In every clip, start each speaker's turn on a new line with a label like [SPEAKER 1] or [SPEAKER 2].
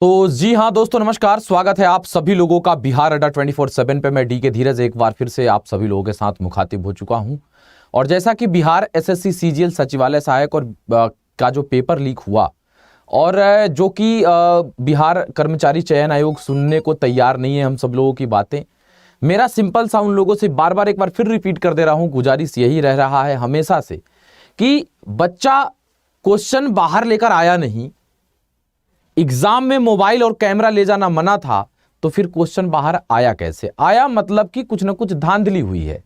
[SPEAKER 1] तो जी हाँ दोस्तों, नमस्कार। स्वागत है आप सभी लोगों का बिहार अड्डा 24/7 पे। मैं डी के धीरज एक बार फिर से आप सभी लोगों के साथ मुखातिब हो चुका हूं। और जैसा कि बिहार एसएससी सीजीएल सचिवालय सहायक और का जो पेपर लीक हुआ और जो कि बिहार कर्मचारी चयन आयोग सुनने को तैयार नहीं है हम सब लोगों की बातें। मेरा सिंपल सा उन लोगों से बार बार एक बार फिर रिपीट कर दे रहा हूं, गुजारिश यही रह रहा है हमेशा से कि बच्चा क्वेश्चन बाहर लेकर आया नहीं, एग्जाम में मोबाइल और कैमरा ले जाना मना था, तो फिर क्वेश्चन बाहर आया कैसे आया? मतलब कि कुछ ना कुछ धांधली हुई है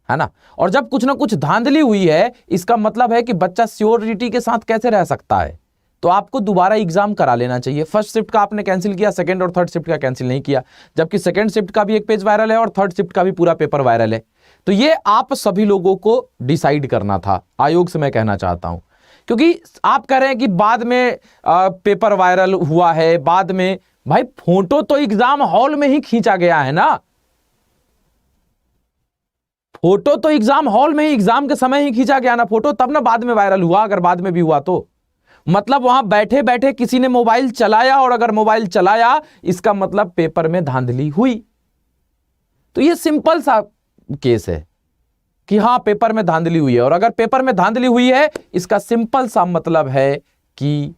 [SPEAKER 1] ना। और जब कुछ ना कुछ धांधली हुई है, इसका मतलब है कि बच्चा श्योरिटी के साथ कैसे रह सकता है। तो आपको दोबारा एग्जाम करा लेना चाहिए। फर्स्ट शिफ्ट का आपने कैंसिल किया, सेकंड और थर्ड शिफ्ट का कैंसिल नहीं किया, जबकि सेकंड शिफ्ट का भी एक पेज वायरल है और थर्ड शिफ्ट का भी पूरा पेपर वायरल है। तो ये आप सभी लोगों को डिसाइड करना था। आयोग से मैं कहना चाहता हूं, क्योंकि आप कह रहे हैं कि बाद में पेपर वायरल हुआ है, बाद में। भाई फोटो तो एग्जाम हॉल में ही खींचा गया है ना, फोटो तो एग्जाम हॉल में ही, एग्जाम के समय ही खींचा गया ना फोटो, तब ना बाद में वायरल हुआ। अगर बाद में भी हुआ तो मतलब वहां बैठे बैठे किसी ने मोबाइल चलाया, और अगर मोबाइल चलाया इसका मतलब पेपर में धांधली हुई। तो ये सिंपल सा केस है कि हाँ पेपर में धांधली हुई है। और अगर पेपर में धांधली हुई है, इसका सिंपल सा मतलब है कि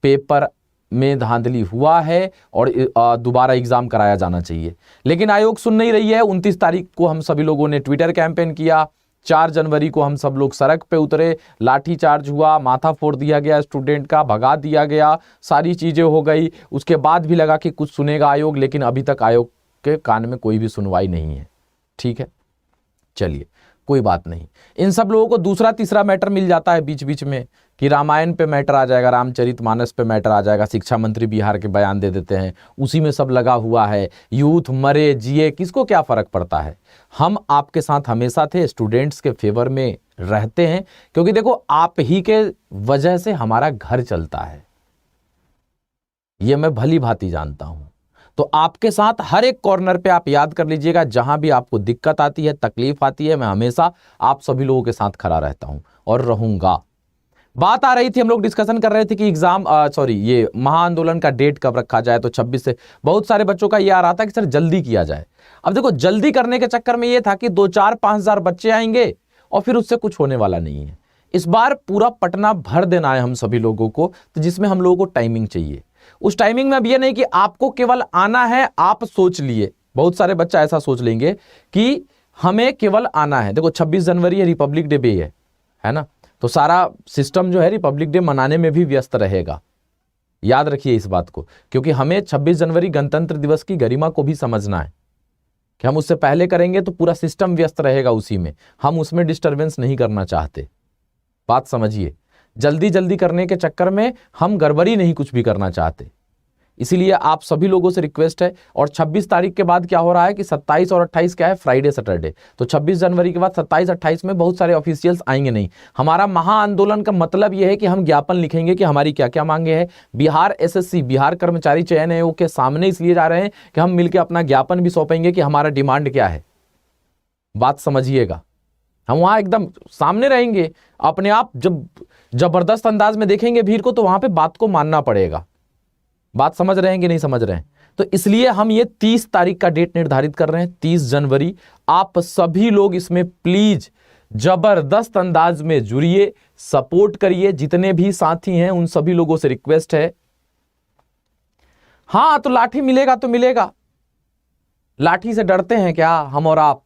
[SPEAKER 1] पेपर में धांधली हुआ है और दोबारा एग्जाम कराया जाना चाहिए। लेकिन आयोग सुन नहीं रही है। 29 तारीख को हम सभी लोगों ने ट्विटर कैंपेन किया, 4 जनवरी को हम सब लोग सड़क पे उतरे, लाठी चार्ज हुआ, माथा फोड़ दिया गया स्टूडेंट का, भगा दिया गया, सारी चीजें हो गई। उसके बाद भी लगा कि कुछ सुनेगा आयोग, लेकिन अभी तक आयोग के कान में कोई भी सुनवाई नहीं है। ठीक है, चलिए कोई बात नहीं। इन सब लोगों को दूसरा तीसरा मैटर मिल जाता है बीच बीच में कि रामायण पे मैटर आ जाएगा, रामचरितमानस पे मैटर आ जाएगा, शिक्षा मंत्री बिहार के बयान दे देते हैं, उसी में सब लगा हुआ है। यूथ मरे जिए, किसको क्या फर्क पड़ता है। हम आपके साथ हमेशा थे, स्टूडेंट्स के फेवर में रहते हैं, क्योंकि देखो आप ही के वजह से हमारा घर चलता है, ये मैं भली भांति जानता हूं। तो आपके साथ हर एक कॉर्नर पे आप याद कर लीजिएगा, जहां भी आपको दिक्कत आती है, तकलीफ आती है, मैं हमेशा आप सभी लोगों के साथ खड़ा रहता हूं और रहूंगा। बात आ रही थी, हम लोग डिस्कशन कर रहे थे कि ये महाआंदोलन का डेट कब रखा जाए। तो 26 से बहुत सारे बच्चों का ये आ रहा था कि सर जल्दी किया जाए। अब देखो, जल्दी करने के चक्कर में ये था कि 2-4-5 हजार बच्चे आएंगे और फिर उससे कुछ होने वाला नहीं है। इस बार पूरा पटना भर देना है हम सभी लोगों को, तो जिसमें हम लोगों को टाइमिंग चाहिए। उस टाइमिंग में अब ये नहीं कि आपको केवल आना है, आप सोच लिए। बहुत सारे बच्चा ऐसा सोच लेंगे कि हमें केवल आना है। देखो 26 जनवरी है, रिपब्लिक डे भी है ना, तो सारा सिस्टम जो है रिपब्लिक डे मनाने में भी व्यस्त रहेगा। याद रखिए इस बात को, क्योंकि हमें 26 जनवरी गणतंत्र दिवस की गरिमा को भी समझना है कि हम उससे पहले करेंगे तो पूरा सिस्टम व्यस्त रहेगा उसी में। हम उसमें डिस्टर्बेंस नहीं करना चाहते, बात समझिए। जल्दी जल्दी करने के चक्कर में हम गड़बड़ी नहीं कुछ भी करना चाहते। इसीलिए आप सभी लोगों से रिक्वेस्ट है। और 26 तारीख के बाद क्या हो रहा है कि 27 और 28 क्या है, फ्राइडे सैटरडे। तो 26 जनवरी के बाद 27-28 में बहुत सारे ऑफिशियल्स आएंगे नहीं। हमारा महाआंदोलन का मतलब यह है कि हम ज्ञापन लिखेंगे कि हमारी क्या क्या मांगे हैं। बिहार एसएससी, बिहार कर्मचारी चयन आयोग के सामने इसलिए जा रहे हैं कि हम मिलकर अपना ज्ञापन भी सौंपेंगे कि हमारा डिमांड क्या है। बात समझिएगा, हम वहां एकदम सामने रहेंगे। अपने आप जब जबरदस्त अंदाज में देखेंगे भीड़ को, तो वहां पे बात को मानना पड़ेगा। बात समझ रहे हैं कि नहीं समझ रहे हैं? तो इसलिए हम ये 30 तारीख का डेट निर्धारित कर रहे हैं, 30 जनवरी। आप सभी लोग इसमें प्लीज जबरदस्त अंदाज में जुड़िए, सपोर्ट करिए। जितने भी साथी हैं उन सभी लोगों से रिक्वेस्ट है। हाँ तो लाठी मिलेगा तो मिलेगा, लाठी से डरते हैं क्या हम और आप?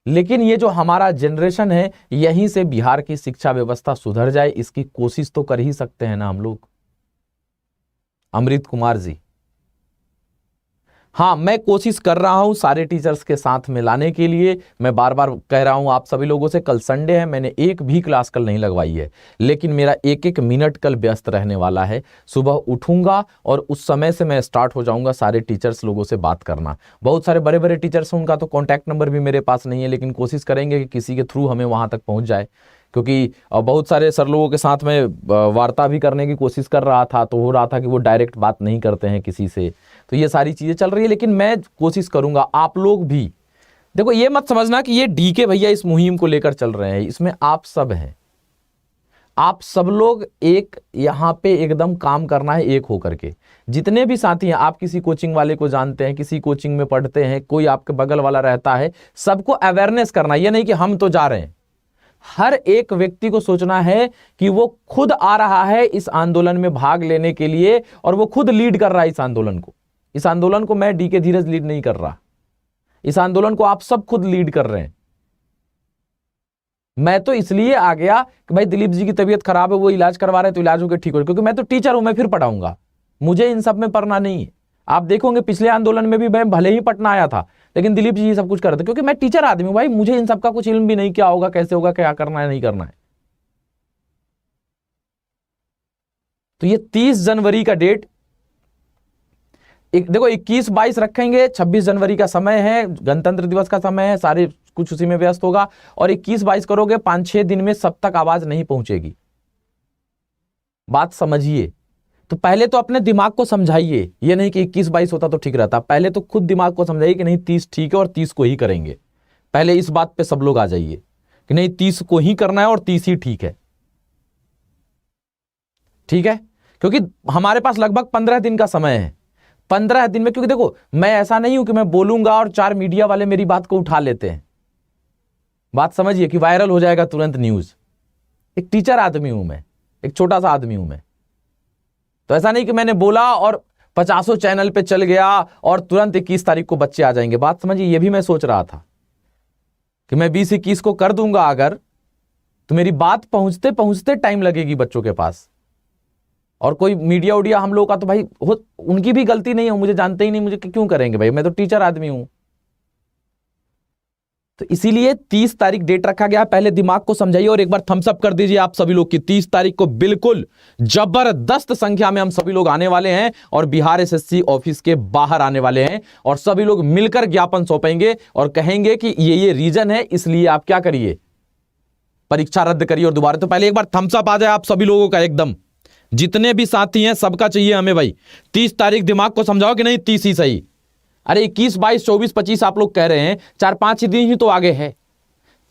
[SPEAKER 1] लेकिन ये जो हमारा जनरेशन है, यहीं से बिहार की शिक्षा व्यवस्था सुधर जाए, इसकी कोशिश तो कर ही सकते हैं ना हम लोग। अमृत कुमार जी, हाँ मैं कोशिश कर रहा हूं सारे टीचर्स के साथ में लाने के लिए। मैं बार बार कह रहा हूं आप सभी लोगों से, कल संडे है, मैंने एक भी क्लास कल नहीं लगवाई है, लेकिन मेरा एक एक मिनट कल व्यस्त रहने वाला है। सुबह उठूंगा और उस समय से मैं स्टार्ट हो जाऊंगा सारे टीचर्स लोगों से बात करना। बहुत सारे बड़े बड़े टीचर्स हैं, उनका तो कॉन्टैक्ट नंबर भी मेरे पास नहीं है, लेकिन कोशिश करेंगे कि किसी के थ्रू हमें वहां तक पहुंच जाए। क्योंकि बहुत सारे सर लोगों के साथ में वार्ता भी करने की कोशिश कर रहा था, तो हो रहा था कि वो डायरेक्ट बात नहीं करते हैं किसी से। तो ये सारी चीज़ें चल रही है, लेकिन मैं कोशिश करूंगा। आप लोग भी देखो, ये मत समझना कि ये डीके भैया इस मुहिम को लेकर चल रहे हैं, इसमें आप सब हैं। आप सब लोग एक यहां पे एकदम काम करना है एक होकर के। जितने भी साथी हैं, आप किसी कोचिंग वाले को जानते हैं, किसी कोचिंग में पढ़ते हैं, कोई आपके बगल वाला रहता है, सबको अवेयरनेस करना। ये नहीं कि हम तो जा रहे हैं, हर एक व्यक्ति को सोचना है कि वो खुद आ रहा है इस आंदोलन में भाग लेने के लिए, और वो खुद लीड कर रहा है इस आंदोलन को। इस आंदोलन को मैं डीके धीरज लीड नहीं कर रहा, इस आंदोलन को आप सब खुद लीड कर रहे हैं। मैं तो इसलिए आ गया कि भाई दिलीप जी की तबीयत खराब है, वो इलाज करवा रहे हैं तो इलाज होकर ठीक हो, क्योंकि मैं तो टीचर हूं, मैं फिर पढ़ाऊंगा, मुझे इन सब में पढ़ना नहीं है। आप देखोगे पिछले आंदोलन में भी मैं भले ही पटना आया था, लेकिन दिलीप जी ये सब कुछ कर रहे थे, क्योंकि मैं टीचर आदमी हूं भाई, मुझे इन सब का कुछ इल्म भी नहीं, क्या होगा कैसे होगा क्या करना है नहीं करना है। तो ये 30 जनवरी का डेट देखो 21-22 रखेंगे, 26 जनवरी का समय है, गणतंत्र दिवस का समय है, सारे कुछ उसी में व्यस्त होगा। और 21-22 करोगे 5-6 दिन में सब तक आवाज नहीं पहुंचेगी। बात समझिए। तो पहले तो अपने दिमाग को समझाइए, ये नहीं कि 21-22 होता तो ठीक रहता, पहले तो खुद दिमाग को समझाइए कि नहीं 30 ठीक है और 30 को ही करेंगे। पहले इस बात पे सब लोग आ जाइए कि नहीं 30 को ही करना है और 30 ही ठीक है। ठीक है, क्योंकि हमारे पास लगभग 15 दिन का समय है। 15 दिन में, क्योंकि देखो मैं ऐसा नहीं हूं कि मैं बोलूंगा और 4 मीडिया वाले मेरी बात को उठा लेते हैं। बात समझिए कि वायरल हो जाएगा तुरंत न्यूज। एक टीचर आदमी हूं मैं, एक छोटा सा आदमी हूं मैं, तो ऐसा नहीं कि मैंने बोला और 50 चैनल पे चल गया और तुरंत 21 तारीख को बच्चे आ जाएंगे। बात समझिए, ये भी मैं सोच रहा था कि मैं 20-21 को कर दूंगा अगर, तो मेरी बात पहुंचते पहुंचते टाइम लगेगी बच्चों के पास। और कोई मीडिया उडिया हम लोग का तो भाई उनकी भी गलती नहीं है, मुझे जानते ही नहीं, मुझे क्यों करेंगे भाई, मैं तो टीचर आदमी हूं। तो इसीलिए 30 तारीख डेट रखा गया। पहले दिमाग को समझाइए और एक बार थम्स अप कर दीजिए आप सभी लोग की 30 तारीख को बिल्कुल जबरदस्त संख्या में हम सभी लोग आने वाले हैं और बिहार एसएससी ऑफिस के बाहर आने वाले हैं, और सभी लोग मिलकर ज्ञापन सौंपेंगे और कहेंगे कि ये रीजन है, इसलिए आप क्या करिए, परीक्षा रद्द करिए और दोबारा। तो पहले एक बार थम्स अप आ जाए आप सभी लोगों का एकदम, जितने भी साथी हैं सबका चाहिए हमें भाई। 30 तारीख दिमाग को समझाओ कि नहीं 30 ही सही। अरे 21, 22, 24, 25 आप लोग कह रहे हैं, 4-5 दिन ही तो आगे है।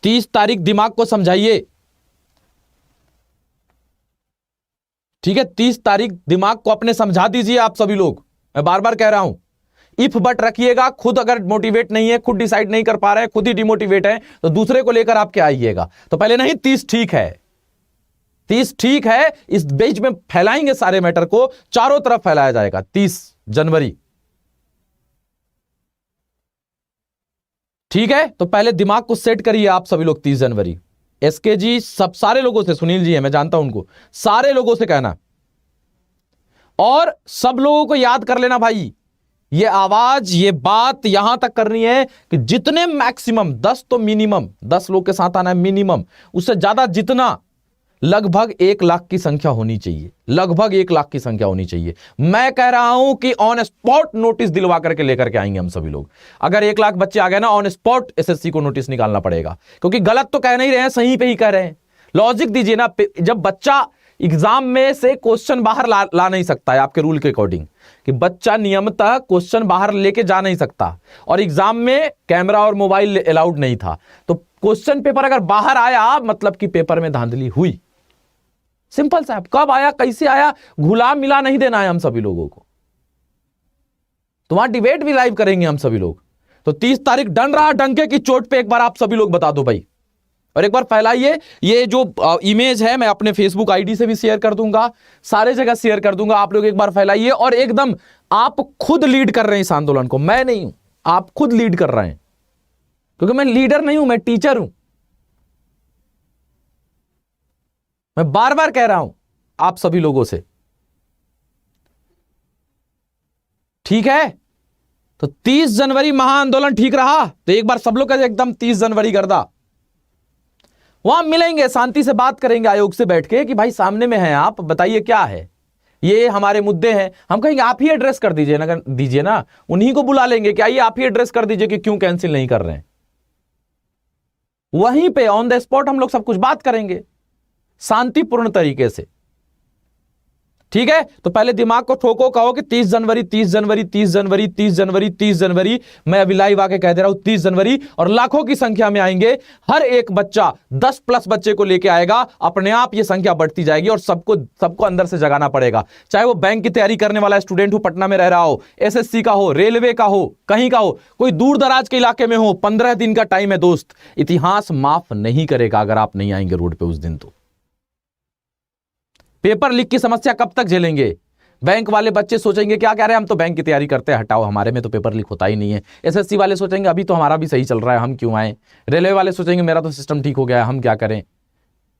[SPEAKER 1] 30 तारीख दिमाग को समझाइए, ठीक है। 30 तारीख दिमाग को अपने समझा दीजिए आप सभी लोग। मैं बार बार कह रहा हूं, इफ बट रखिएगा। खुद अगर मोटिवेट नहीं है, खुद डिसाइड नहीं कर पा रहे हैं, खुद ही डिमोटिवेट है, तो दूसरे को लेकर आप क्या आइएगा। तो पहले नहीं 30 ठीक है, 30 ठीक है, इस बीच में फैलाएंगे सारे मैटर को, चारों तरफ फैलाया जाएगा 30 जनवरी। ठीक है, तो पहले दिमाग को सेट करिए आप सभी लोग 30 जनवरी। एसके जी सब सारे लोगों से, सुनील जी है मैं जानता हूं उनको, सारे लोगों से कहना और सब लोगों को याद कर लेना भाई, ये आवाज ये बात यहां तक करनी है कि जितने मैक्सिमम 10 तो मिनिमम 10 लोग के साथ आना है मिनिमम, उससे ज्यादा जितना लगभग 1 लाख की संख्या होनी चाहिए, लगभग 1 लाख की संख्या होनी चाहिए। मैं कह रहा हूं कि ऑन स्पॉट नोटिस दिलवा करके लेकर के आएंगे हम सभी लोग। अगर 1 लाख बच्चे आ गए ना, ऑन स्पॉट एसएससी को नोटिस निकालना पड़ेगा, क्योंकि गलत तो कह नहीं रहे हैं, सही पे ही कह रहे हैं। लॉजिक दीजिए ना, जब बच्चा एग्जाम में से क्वेश्चन बाहर ला नहीं सकता है आपके रूल के अकॉर्डिंग, कि बच्चा नियमतः क्वेश्चन बाहर लेके जा नहीं सकता, और एग्जाम में कैमरा और मोबाइल अलाउड नहीं था, तो क्वेश्चन पेपर अगर बाहर आया मतलब कि पेपर में धांधली हुई। सिंपल साहब, कब आया कैसे आया घुला मिला नहीं देना है हम सभी लोगों को। तो वहां डिबेट भी लाइव करेंगे हम सभी लोग। तो 30 तारीख डन रहा, डंके की चोट पे एक बार आप सभी लोग बता दो भाई, और एक बार फैलाइए। ये जो इमेज है मैं अपने फेसबुक आईडी से भी शेयर कर दूंगा, सारे जगह शेयर कर दूंगा, आप लोग एक बार फैलाइए। और एकदम आप खुद लीड कर रहे हैं इस आंदोलन को, मैं नहीं हूं, आप खुद लीड कर रहे हैं, क्योंकि मैं लीडर नहीं हूं, मैं टीचर हूं। मैं बार बार कह रहा हूं आप सभी लोगों से, ठीक है। तो 30 जनवरी महाआंदोलन ठीक रहा, तो एक बार सब लोग का एकदम 30 जनवरी गर्दा। वहां मिलेंगे, शांति से बात करेंगे आयोग से बैठ के कि भाई सामने में है आप, बताइए क्या है, ये हमारे मुद्दे हैं। हम कहेंगे आप ही एड्रेस कर दीजिए ना, उन्हीं को बुला लेंगे कि आइए आप ही एड्रेस कर दीजिए कि क्यों कैंसिल नहीं कर रहे हैं। वहीं पे ऑन द स्पॉट हम लोग सब कुछ बात करेंगे शांतिपूर्ण तरीके से। ठीक है, तो पहले दिमाग को ठोको, कहो कि 30 जनवरी 30 जनवरी 30 जनवरी 30 जनवरी 30 जनवरी। मैं अभी लाइव आके कह दे रहा हूं 30 जनवरी, और लाखों की संख्या में आएंगे। हर एक बच्चा 10 प्लस बच्चे को लेके आएगा, अपने आप ये संख्या बढ़ती जाएगी और सबको अंदर से जगाना पड़ेगा। चाहे वो बैंक की तैयारी करने वाला स्टूडेंट हो, पटना में रह रहा हो, एसएससी का हो, रेलवे का हो, कहीं का हो, कोई दूर दराज के इलाके में हो, 15 दिन का टाइम है दोस्त। इतिहास माफ नहीं करेगा अगर आप नहीं आएंगे रोड पे उस दिन। तो पेपर लीक की समस्या कब तक झेलेंगे? बैंक वाले बच्चे सोचेंगे क्या कह रहे हैं, हम तो बैंक की तैयारी करते हैं, हटाओ, हमारे में तो पेपर लीक होता ही नहीं है। एसएससी वाले सोचेंगे अभी तो हमारा भी सही चल रहा है, हम क्यों आए। रेलवे वाले सोचेंगे मेरा तो सिस्टम ठीक हो गया है, हम क्या करें।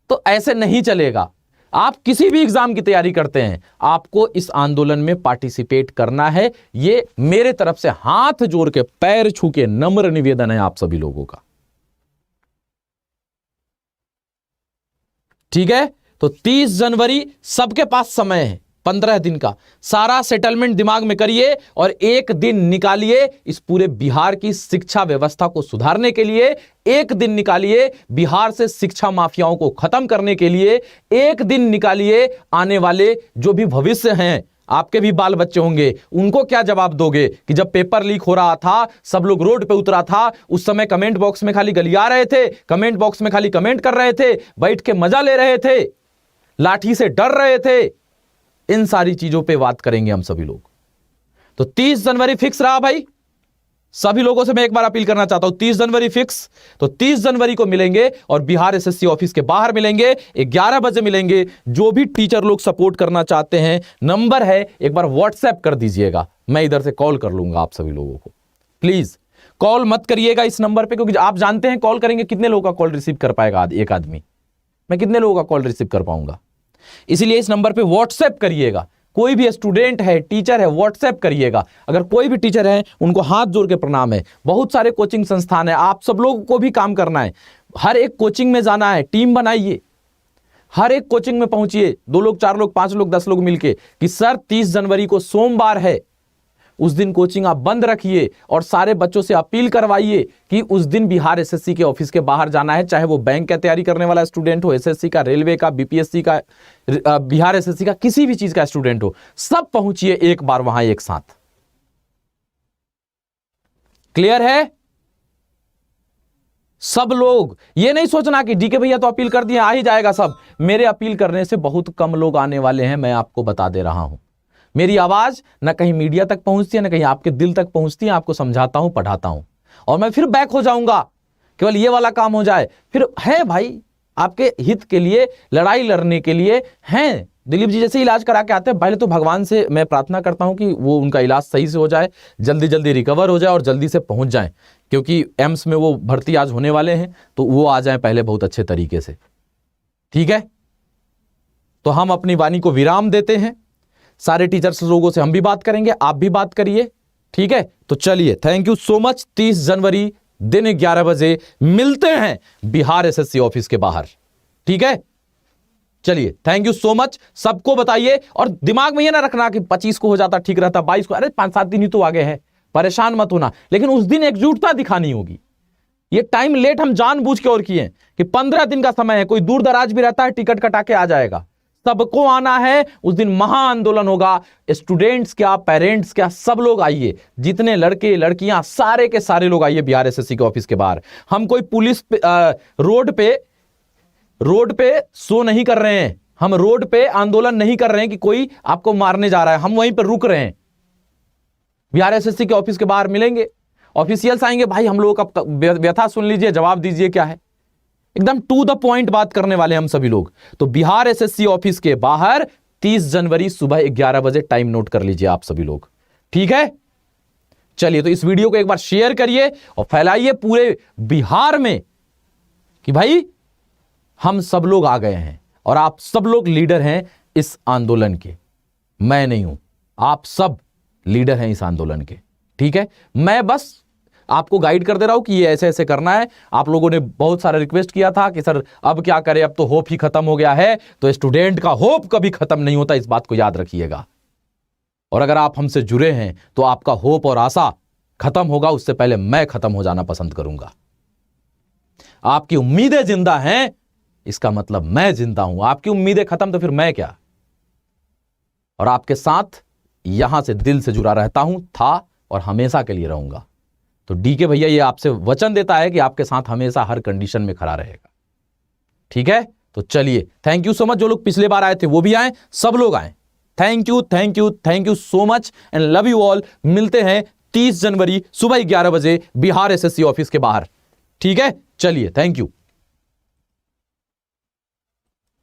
[SPEAKER 1] तो ऐसे नहीं चलेगा। आप किसी भी एग्जाम की तैयारी करते हैं, आपको इस आंदोलन में पार्टिसिपेट करना है। ये मेरे तरफ से हाथ जोड़ के, पैर छू के नम्र निवेदन है आप सभी लोगों का। ठीक है, तो 30 जनवरी सबके पास समय है, 15 दिन का। सारा सेटलमेंट दिमाग में करिए और एक दिन निकालिए इस पूरे बिहार की शिक्षा व्यवस्था को सुधारने के लिए। एक दिन निकालिए बिहार से शिक्षा माफियाओं को खत्म करने के लिए। एक दिन निकालिए आने वाले जो भी भविष्य हैं, आपके भी बाल बच्चे होंगे, उनको क्या जवाब दोगे कि जब पेपर लीक हो रहा था, सब लोग रोड पे उतरा था, उस समय कमेंट बॉक्स में खाली गलिया रहे थे, कमेंट बॉक्स में खाली कमेंट कर रहे थे, बैठ के मजा ले रहे थे, लाठी से डर रहे थे। इन सारी चीजों पे बात करेंगे हम सभी लोग। तो 30 जनवरी फिक्स रहा भाई। सभी लोगों से मैं एक बार अपील करना चाहता हूं, 30 जनवरी फिक्स। तो 30 जनवरी को मिलेंगे और बिहार एसएससी ऑफिस के बाहर मिलेंगे, 11 बजे मिलेंगे। जो भी टीचर लोग सपोर्ट करना चाहते हैं, नंबर है, एक बार व्हाट्सएप कर दीजिएगा, मैं इधर से कॉल कर लूंगा आप सभी लोगों को। प्लीज कॉल मत करिएगा इस नंबर पे, क्योंकि आप जानते हैं कॉल करेंगे कितने लोगों का कॉल रिसीव कर पाएगा एक आदमी, मैं कितने लोगों का कॉल रिसीव कर पाऊंगा। इसलिए इस नंबर पे व्हाट्सएप करिएगा। कोई भी स्टूडेंट है, टीचर है, व्हाट्सएप करिएगा। अगर कोई भी टीचर है, उनको हाथ जोड़ के प्रणाम है। बहुत सारे कोचिंग संस्थान है, आप सब लोगों को भी काम करना है। हर एक कोचिंग में जाना है, टीम बनाइए, हर एक कोचिंग में पहुंचिए, 2 लोग 4 लोग 5 लोग 10 लोग मिलके कि सर 30 जनवरी को सोमवार है, उस दिन कोचिंग आप बंद रखिए और सारे बच्चों से अपील करवाइए कि उस दिन बिहार एसएससी के ऑफिस के बाहर जाना है। चाहे वो बैंक का तैयारी करने वाला स्टूडेंट हो, एसएससी का, रेलवे का, बीपीएससी का, बिहार एसएससी का, किसी भी चीज का स्टूडेंट हो, सब पहुंचिए एक बार वहां एक साथ। क्लियर है? सब लोग ये नहीं सोचना कि डीके भैया तो अपील कर दिए आ ही जाएगा सब। मेरे अपील करने से बहुत कम लोग आने वाले हैं, मैं आपको बता दे रहा हूं। मेरी आवाज ना कहीं मीडिया तक पहुंचती है, ना कहीं आपके दिल तक पहुंचती है। आपको समझाता हूं, पढ़ाता हूं और मैं फिर बैक हो जाऊंगा, केवल ये वाला काम हो जाए। फिर है भाई आपके हित के लिए, लड़ाई लड़ने के लिए हैं। दिलीप जी जैसे इलाज करा के आते हैं, पहले तो भगवान से मैं प्रार्थना करता हूं कि वो उनका इलाज सही से हो जाए, जल्दी जल्दी रिकवर हो जाए और जल्दी से पहुंच जाए, क्योंकि एम्स में वो भर्ती आज होने वाले हैं, तो वो आ जाए पहले बहुत अच्छे तरीके से। ठीक है, तो हम अपनी वाणी को विराम देते हैं। सारे टीचर्स लोगों से हम भी बात करेंगे, आप भी बात करिए। ठीक है, तो चलिए, थैंक यू सो मच। 30 जनवरी दिन 11 बजे मिलते हैं बिहार एसएससी ऑफिस के बाहर। ठीक है, चलिए, थैंक यू सो मच। सबको बताइए और दिमाग में ये ना रखना कि 25 को हो जाता ठीक रहता, 22 को, अरे 5-7 दिन ही तो आगे है, परेशान मत होना। लेकिन उस दिन एकजुटता दिखानी होगी। ये टाइम लेट हम जानबूझ के और किए कि 15 दिन का समय है, कोई दूर दराज भी रहता है टिकट कटा के आ जाएगा। सबको आना है, उस दिन महाआंदोलन होगा। स्टूडेंट्स क्या, पेरेंट्स क्या, सब लोग आइए, जितने लड़के लड़कियां, सारे के सारे लोग आइए बिहार एसएससी के ऑफिस के बाहर। हम कोई पुलिस पे, रोड पे शो नहीं कर रहे हैं, हम रोड पे आंदोलन नहीं कर रहे हैं कि कोई आपको मारने जा रहा है, हम वहीं पर रुक रहे हैं। बिहार एसएससी के ऑफिस के बाहर मिलेंगे, ऑफिशियल्स आएंगे, भाई हम लोगों का व्यथा सुन लीजिए, जवाब दीजिए क्या है। एकदम टू द पॉइंट बात करने वाले हम सभी लोग। तो बिहार एसएससी ऑफिस के बाहर 30 जनवरी सुबह 11 बजे, टाइम नोट कर लीजिए आप सभी लोग। ठीक है, चलिए, तो इस वीडियो को एक बार शेयर करिए और फैलाइए पूरे बिहार में कि भाई हम सब लोग आ गए हैं और आप सब लोग लीडर हैं इस आंदोलन के। मैं नहीं हूं, आप सब लीडर हैं इस आंदोलन के। ठीक है, मैं बस आपको गाइड कर दे रहा हूं कि ये ऐसे ऐसे करना है। आप लोगों ने बहुत सारा रिक्वेस्ट किया था कि सर अब क्या करें, अब तो होप ही खत्म हो गया है। तो स्टूडेंट का होप कभी खत्म नहीं होता, इस बात को याद रखिएगा। और अगर आप हमसे जुड़े हैं तो आपका होप और आशा खत्म होगा, उससे पहले मैं खत्म हो जाना पसंद करूंगा। आपकी उम्मीदें जिंदा हैं, इसका मतलब मैं जिंदा हूं। आपकी उम्मीदें खत्म तो फिर मैं क्या। और आपके साथ यहां से दिल से जुड़ा रहता हूं, था और हमेशा के लिए रहूंगा। तो डीके भैया ये आपसे वचन देता है कि आपके साथ हमेशा हर कंडीशन में खड़ा रहेगा। ठीक है, तो चलिए, थैंक यू सो मच। जो लोग पिछले बार आए थे वो भी आए, सब लोग आए। Thank you thank you thank you so much and love you all. मिलते हैं 30 जनवरी सुबह 11 बजे बिहार एसएससी ऑफिस के बाहर। ठीक है, चलिए, थैंक यू।